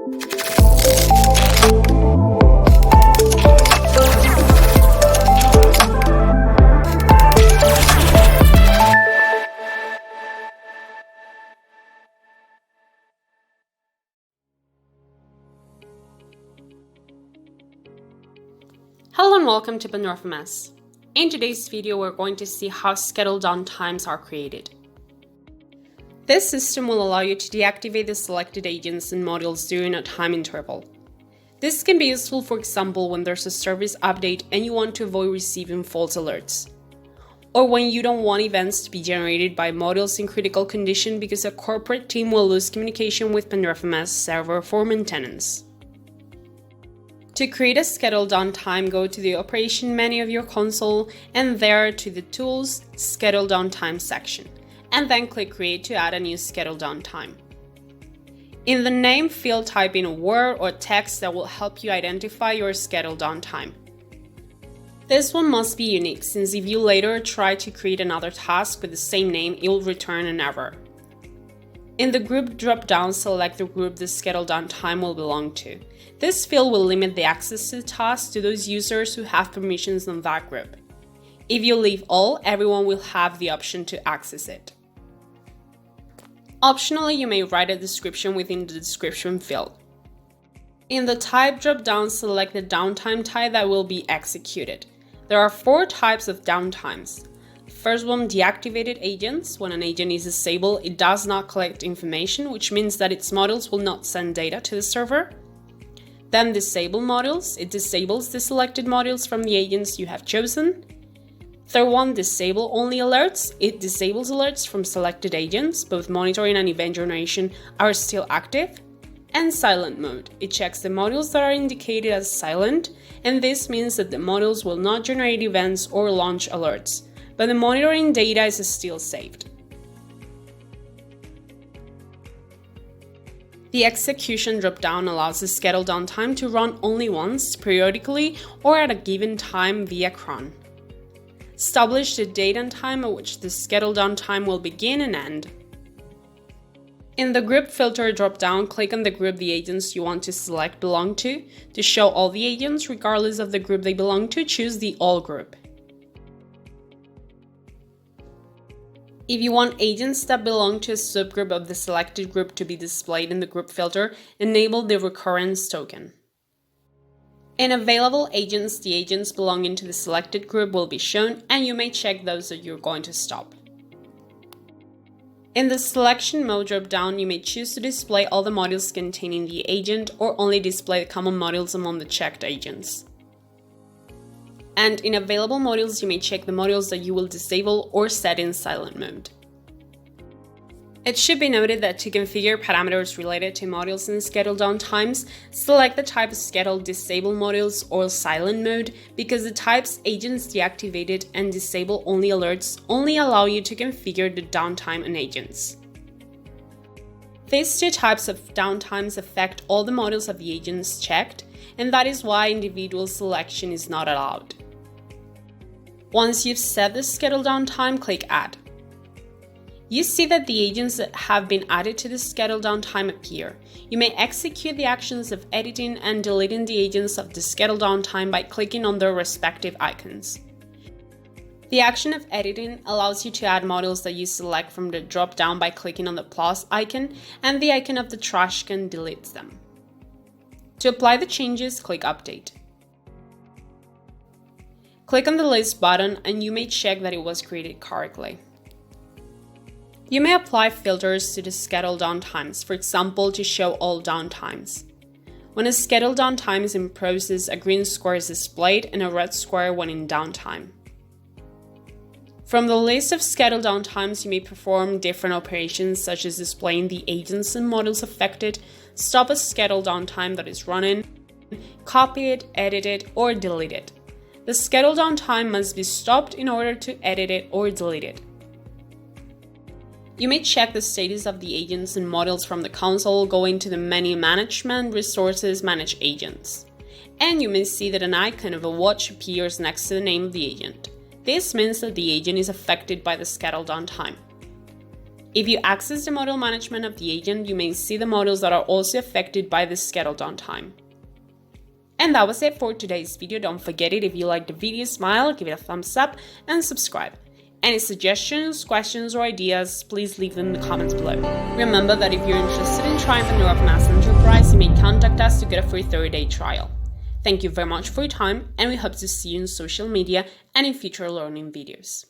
Hello and welcome to Pandora FMS. In today's video, we're going to see how scheduled downtimes are created. This system will allow you to deactivate the selected agents and modules during a time interval. This can be useful, for example, when there's a service update and you want to avoid receiving false alerts, or when you don't want events to be generated by modules in critical condition because a corporate team will lose communication with Pandora FMS server for maintenance. To create a scheduled downtime, go to the operation menu of your console and there to the Tools Schedule Downtime section, and then click Create to add a new scheduled downtime. In the name field, type in a word or text that will help you identify your scheduled downtime. This one must be unique, since if you later try to create another task with the same name, it will return an error. In the group drop-down, select the group the scheduled downtime will belong to. This field will limit the access to the task to those users who have permissions on that group. If you leave all, everyone will have the option to access it. Optionally, you may write a description within the description field. In the type drop-down, select the downtime type that will be executed. There are 4 types of downtimes. First one, deactivated agents. When an agent is disabled, it does not collect information, which means that its modules will not send data to the server. Then disable modules. It disables the selected modules from the agents you have chosen. Third one, disable only alerts. It disables alerts from selected agents. Both monitoring and event generation are still active. And silent mode. It checks the modules that are indicated as silent, and this means that the modules will not generate events or launch alerts, but the monitoring data is still saved. The execution drop-down allows the scheduled downtime to run only once, periodically, or at a given time via cron. Establish the date and time at which the scheduled downtime will begin and end. In the group filter drop-down, click on the group the agents you want to select belong to. To show all the agents, regardless of the group they belong to, choose the All group. If you want agents that belong to a subgroup of the selected group to be displayed in the group filter, enable the recurrence token. In available agents, the agents belonging to the selected group will be shown, and you may check those that you're going to stop. In the selection mode drop-down, you may choose to display all the modules containing the agent or only display the common modules among the checked agents. And in available modules, you may check the modules that you will disable or set in silent mode. It should be noted that to configure parameters related to modules and scheduled downtimes, select the type schedule disable modules or silent mode, because the types agents deactivated and disable only alerts only allow you to configure the downtime on agents. These 2 types of downtimes affect all the modules of the agents checked, and that is why individual selection is not allowed. Once you've set the scheduled downtime, click Add. You see that the agents that have been added to the scheduled downtime appear. You may execute the actions of editing and deleting the agents of the scheduled downtime by clicking on their respective icons. The action of editing allows you to add modules that you select from the drop-down by clicking on the plus icon, and the icon of the trash can deletes them. To apply the changes, click Update. Click on the List button and you may check that it was created correctly. You may apply filters to the scheduled downtimes, for example, to show all downtimes. When a scheduled downtime is in process, a green square is displayed and a red square when in downtime. From the list of scheduled downtimes, you may perform different operations such as displaying the agents and modules affected, stop a scheduled downtime that is running, copy it, edit it, or delete it. The scheduled downtime must be stopped in order to edit it or delete it. You may check the status of the agents and modules from the console, going to the menu Management, Resources, Manage Agents. And you may see that an icon of a watch appears next to the name of the agent. This means that the agent is affected by the scheduled downtime. If you access the module management of the agent, you may see the modules that are also affected by the scheduled downtime. And that was it for today's video. Don't forget it. If you liked the video, smile, give it a thumbs up, and subscribe. Any suggestions, questions, or ideas, please leave them in the comments below. Remember that if you're interested in trying Pandora FMS Enterprise, you may contact us to get a free 30-day trial. Thank you very much for your time, and we hope to see you in social media and in future learning videos.